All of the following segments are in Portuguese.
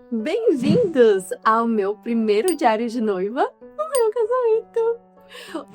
Bem-vindos ao meu primeiro diário de noiva no meu casamento.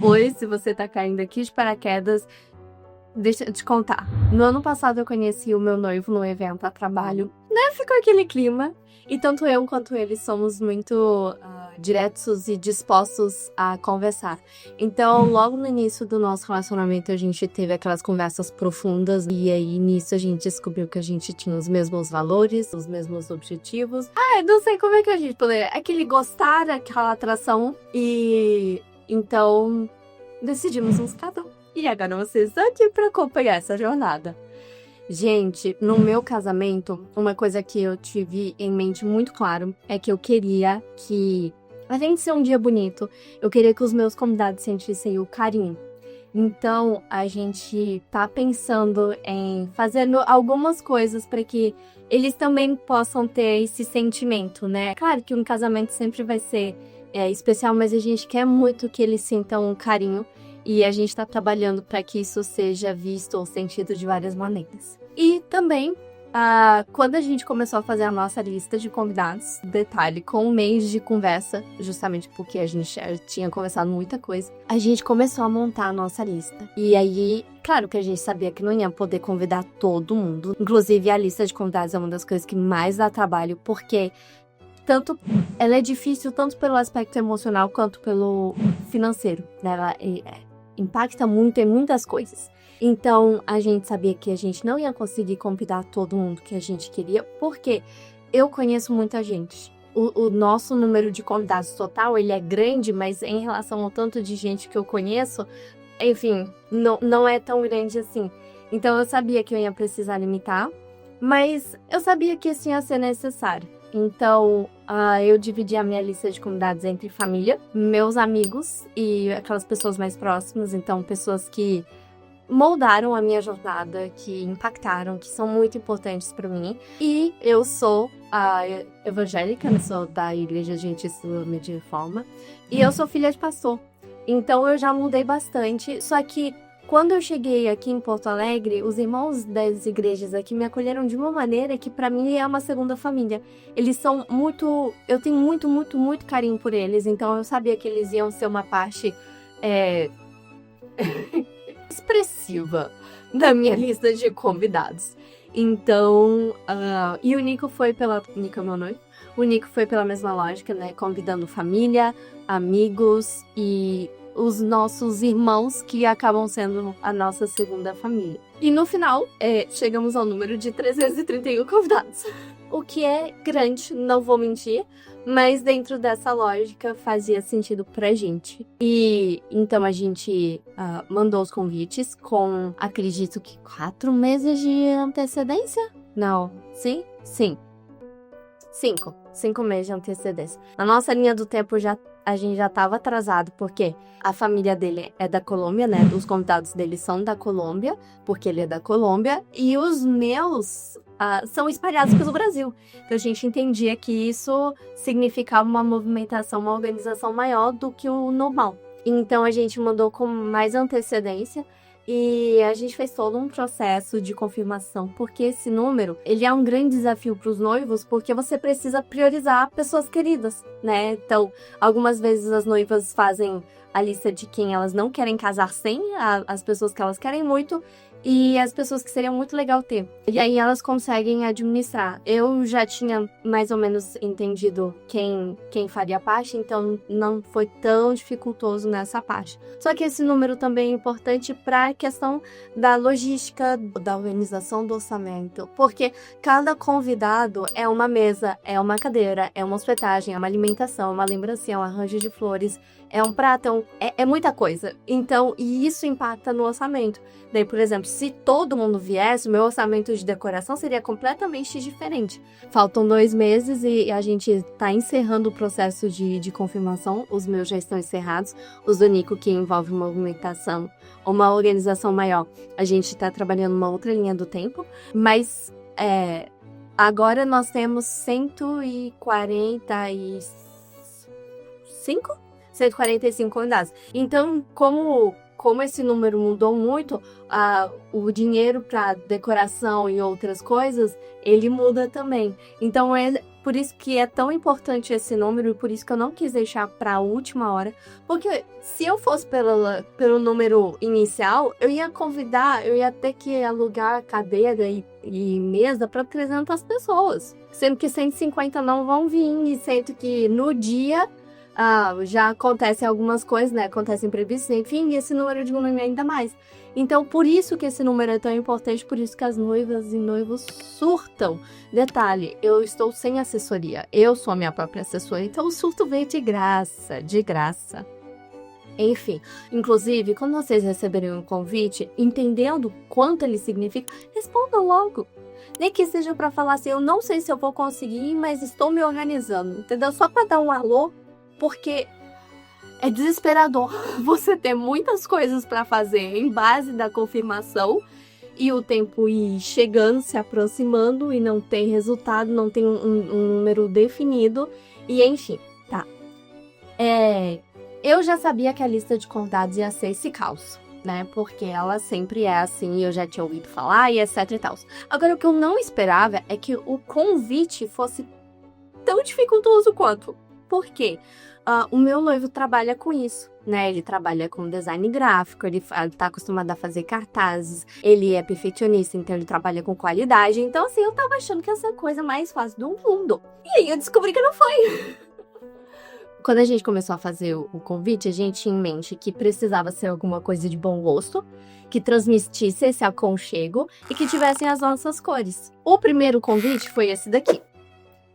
Oi, se você tá caindo aqui de paraquedas, deixa eu te contar. No ano passado eu conheci o meu noivo num evento a trabalho, né? Ficou aquele clima. E tanto eu quanto ele somos muito diretos e dispostos a conversar. Então, logo no início do nosso relacionamento, a gente teve aquelas conversas profundas. E aí, nisso, a gente descobriu que a gente tinha os mesmos valores, os mesmos objetivos. Eu não sei como é que a gente poderia... Aquele gostar, aquela atração. E então, decidimos nos casar. E agora vocês estão aqui para acompanhar essa jornada. Gente, no meu casamento, uma coisa que eu tive em mente muito claro é que eu queria que, além de ser um dia bonito, eu queria que os meus convidados sentissem o carinho. Então, a gente tá pensando em fazer algumas coisas para que eles também possam ter esse sentimento, né? Claro que um casamento sempre vai ser especial, mas a gente quer muito que eles sintam um carinho. E a gente está trabalhando para que isso seja visto ou sentido de várias maneiras. E também, quando a gente começou a fazer a nossa lista de convidados, detalhe, com um mês de conversa, justamente porque a gente já tinha conversado muita coisa, a gente começou a montar a nossa lista. E aí, claro que a gente sabia que não ia poder convidar todo mundo. Inclusive, a lista de convidados é uma das coisas que mais dá trabalho, porque ela é difícil tanto pelo aspecto emocional quanto pelo financeiro, né? Ela impacta muito em muitas coisas. Então, a gente sabia que a gente não ia conseguir convidar todo mundo que a gente queria, porque eu conheço muita gente. O nosso número de convidados total, ele é grande, mas em relação ao tanto de gente que eu conheço, enfim, não é tão grande assim. Então, eu sabia que eu ia precisar limitar, mas eu sabia que isso ia ser necessário. Então, eu dividi a minha lista de convidados entre família, meus amigos e aquelas pessoas mais próximas. Então, pessoas que moldaram a minha jornada, que impactaram, que são muito importantes para mim. E eu sou evangélica, eu sou da Igreja Adventista do Meio de Reforma. E eu sou filha de pastor. Então, eu já mudei bastante. Só que quando eu cheguei aqui em Porto Alegre, os irmãos das igrejas aqui me acolheram de uma maneira que pra mim é uma segunda família. Eles são muito... Eu tenho muito, muito, muito carinho por eles, então eu sabia que eles iam ser uma parte expressiva da minha lista de convidados. Então, e o Nico é meu noivo. O Nico foi pela mesma lógica, né? Convidando família, amigos e os nossos irmãos, que acabam sendo a nossa segunda família. E no final, chegamos ao número de 331 convidados. O que é grande, não vou mentir, mas dentro dessa lógica fazia sentido pra gente. E então a gente mandou os convites com, acredito que 4 meses de antecedência? Não, sim? Sim. 5 meses de antecedência. Na nossa linha do tempo a gente já estava atrasado, porque a família dele é da Colômbia, né? Os convidados dele são da Colômbia, porque ele é da Colômbia, e os meus são espalhados pelo Brasil. Então a gente entendia que isso significava uma movimentação, uma organização maior do que o normal. Então a gente mandou com mais antecedência. E a gente fez todo um processo de confirmação, porque esse número, ele é um grande desafio para os noivos, porque você precisa priorizar pessoas queridas, né? Então, algumas vezes as noivas fazem a lista de quem elas não querem casar sem, as pessoas que elas querem muito, e as pessoas que seria muito legal ter. E aí elas conseguem administrar. Eu já tinha mais ou menos entendido quem faria parte, então não foi tão dificultoso nessa parte. Só que esse número também é importante para a questão da logística, da organização do orçamento, porque cada convidado é uma mesa, é uma cadeira, é uma hospedagem, é uma alimentação, é uma lembrancinha, é um arranjo de flores, é um prato, é muita coisa. Então, e isso impacta no orçamento. Daí, por exemplo, se todo mundo viesse, o meu orçamento de decoração seria completamente diferente. Faltam 2 meses e a gente está encerrando o processo de confirmação. Os meus já estão encerrados. Os do Nico, que envolve movimentação, uma organização maior. A gente está trabalhando uma outra linha do tempo. Mas agora nós temos 145 convidados. Então, como esse número mudou muito, o dinheiro para decoração e outras coisas, ele muda também. Então, Por isso que é tão importante esse número e por isso que eu não quis deixar para a última hora. Porque se eu fosse pelo número inicial, eu ia ter que alugar cadeira e mesa para 300 pessoas. Sendo que 150 não vão vir e sendo que no dia já acontecem algumas coisas, né? Acontecem imprevistos, enfim, e esse número diminui ainda mais. Então, por isso que esse número é tão importante, por isso que as noivas e noivos surtam. Detalhe, eu estou sem assessoria, eu sou a minha própria assessora, então o surto veio de graça, de graça. Enfim, inclusive, quando vocês receberem um convite, entendendo quanto ele significa, respondam logo. Nem que seja para falar assim, eu não sei se eu vou conseguir, mas estou me organizando, entendeu? Só para dar um alô, porque é desesperador você ter muitas coisas para fazer em base da confirmação e o tempo ir chegando, se aproximando e não tem resultado, não tem um número definido e enfim, tá. Eu já sabia que a lista de convidados ia ser esse caos, né? Porque ela sempre é assim, eu já tinha ouvido falar e etc e tal. Agora, o que eu não esperava é que o convite fosse tão dificultoso quanto. Por quê? O meu noivo trabalha com isso, né? Ele trabalha com design gráfico, ele tá acostumado a fazer cartazes, ele é perfeccionista, então ele trabalha com qualidade. Então, assim, eu tava achando que ia ser a coisa mais fácil do mundo. E aí eu descobri que não foi. Quando a gente começou a fazer o convite, a gente tinha em mente que precisava ser alguma coisa de bom gosto, que transmitisse esse aconchego e que tivessem as nossas cores. O primeiro convite foi esse daqui.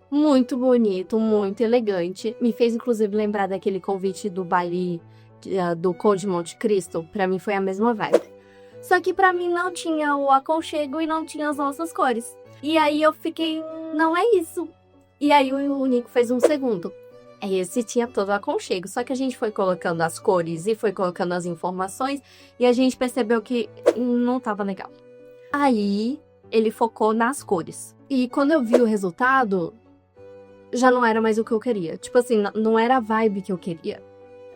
Muito bonito, muito elegante. Me fez, inclusive, lembrar daquele convite do baile do Conde Monte Cristo. Pra mim foi a mesma vibe. Só que pra mim não tinha o aconchego e não tinha as nossas cores. E aí eu fiquei, não é isso. E aí o Nico fez um segundo. Esse tinha todo o aconchego. Só que a gente foi colocando as cores e foi colocando as informações e a gente percebeu que não tava legal. Aí ele focou nas cores. E quando eu vi o resultado, já não era mais o que eu queria. Tipo assim, não era a vibe que eu queria.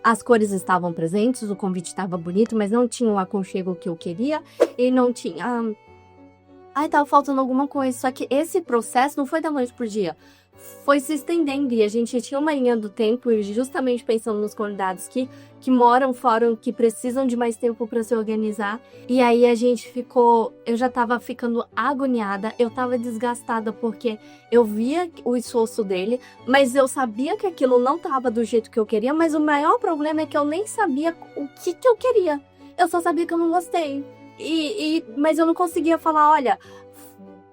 As cores estavam presentes, o convite estava bonito, mas não tinha o aconchego que eu queria. E não tinha... tava faltando alguma coisa. Só que esse processo não foi da noite pro dia. Foi se estendendo e a gente tinha uma linha do tempo e justamente pensando nos convidados que moram fora, que precisam de mais tempo para se organizar. E aí a gente ficou... Eu já tava ficando agoniada, eu tava desgastada porque eu via o esforço dele, mas eu sabia que aquilo não tava do jeito que eu queria, mas o maior problema é que eu nem sabia o que eu queria. Eu só sabia que eu não gostei. Mas eu não conseguia falar, olha...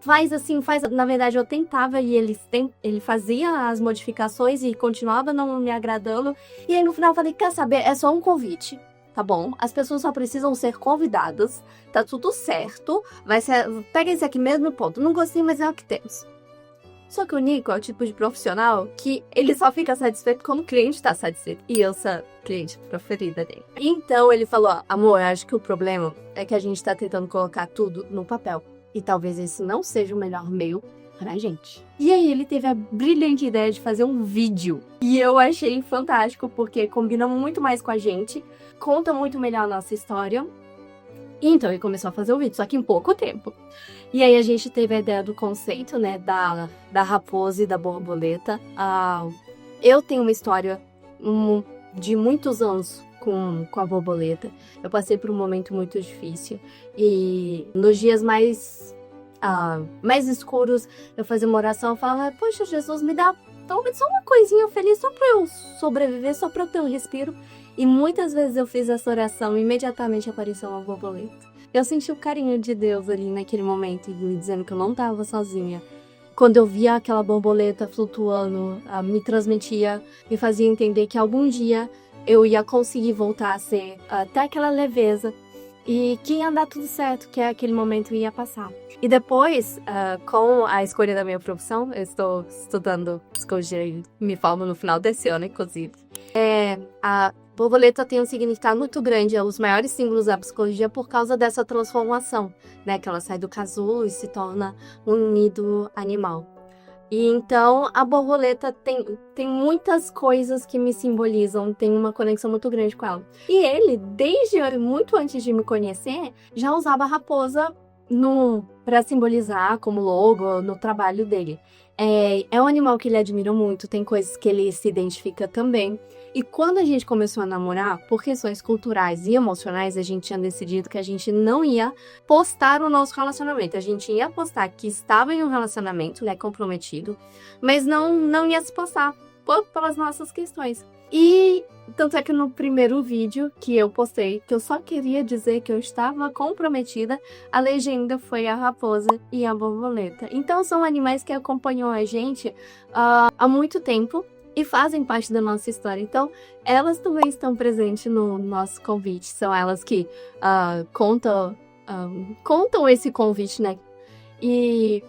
Faz assim, faz... Na verdade, eu tentava e ele fazia as modificações e continuava não me agradando. E aí, no final, eu falei, quer saber? É só um convite, tá bom? As pessoas só precisam ser convidadas, tá tudo certo. Pega esse aqui mesmo, ponto. Não gostei, mas é o que temos. Só que o Nico é o tipo de profissional que ele só fica satisfeito quando o cliente tá satisfeito. E eu sou a cliente preferida dele. Então, ele falou, amor, acho que o problema é que a gente tá tentando colocar tudo no papel. E talvez esse não seja o melhor meio pra gente. E aí ele teve a brilhante ideia de fazer um vídeo. E eu achei fantástico, porque combina muito mais com a gente, conta muito melhor a nossa história. E então ele começou a fazer o vídeo, só que em pouco tempo. E aí a gente teve a ideia do conceito, né, da raposa e da borboleta. Eu tenho uma história de muitos anos com a borboleta. Eu passei por um momento muito difícil e nos dias mais escuros eu fazia uma oração, eu falava, poxa, Jesus, me dá talvez só uma coisinha feliz, só pra eu sobreviver, só pra eu ter um respiro. E muitas vezes eu fiz essa oração e imediatamente apareceu uma borboleta. Eu senti o carinho de Deus ali naquele momento, me dizendo que eu não estava sozinha. Quando eu via aquela borboleta flutuando, me transmitia, me fazia entender que algum dia eu ia conseguir voltar a ser até aquela leveza e que ia dar tudo certo, que aquele momento ia passar. E depois, com a escolha da minha profissão, eu estou estudando psicologia e me formo no final desse ano, inclusive. A borboleta tem um significado muito grande, é os maiores símbolos da psicologia por causa dessa transformação, né? Que ela sai do casulo e se torna um nido animal. E então a borboleta tem muitas coisas que me simbolizam, tem uma conexão muito grande com ela. E ele, desde muito antes de me conhecer, já usava a raposa para simbolizar como logo no trabalho dele. É um animal que ele admira muito, tem coisas que ele se identifica também. E quando a gente começou a namorar, por questões culturais e emocionais, a gente tinha decidido que a gente não ia postar o nosso relacionamento. A gente ia postar que estava em um relacionamento, né, comprometido, mas não ia se postar pelas nossas questões. E tanto é que no primeiro vídeo que eu postei, que eu só queria dizer que eu estava comprometida, a legenda foi a raposa e a borboleta. Então são animais que acompanham a gente há muito tempo e fazem parte da nossa história. Então elas também estão presentes no nosso convite. São elas que contam esse convite, né? E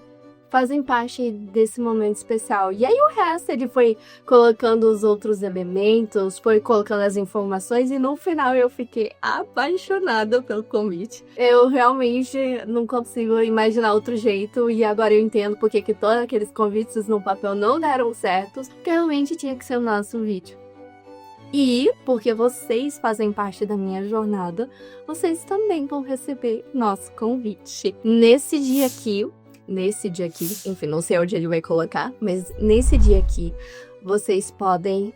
fazem parte desse momento especial. E aí o resto, ele foi colocando os outros elementos, foi colocando as informações e no final eu fiquei apaixonada pelo convite. Eu realmente não consigo imaginar outro jeito e agora eu entendo porque que todos aqueles convites no papel não deram certo, porque realmente tinha que ser o nosso vídeo. E, porque vocês fazem parte da minha jornada, vocês também vão receber nosso convite. Nesse dia aqui, enfim, não sei onde ele vai colocar, mas nesse dia aqui, vocês podem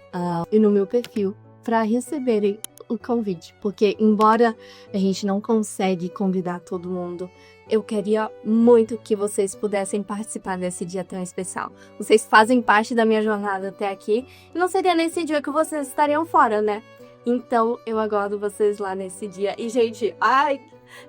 ir no meu perfil para receberem o convite. Porque, embora a gente não consegue convidar todo mundo, eu queria muito que vocês pudessem participar desse dia tão especial. Vocês fazem parte da minha jornada até aqui, e não seria nesse dia que vocês estariam fora, né? Então, eu aguardo vocês lá nesse dia. E, gente,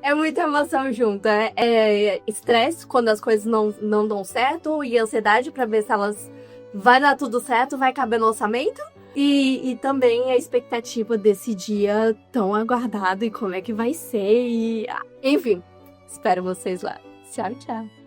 é muita emoção junto. É estresse quando as coisas não dão certo e ansiedade pra ver se elas vai dar tudo certo, vai caber no orçamento. E também a expectativa desse dia tão aguardado e como é que vai ser. Enfim, espero vocês lá. Tchau, tchau.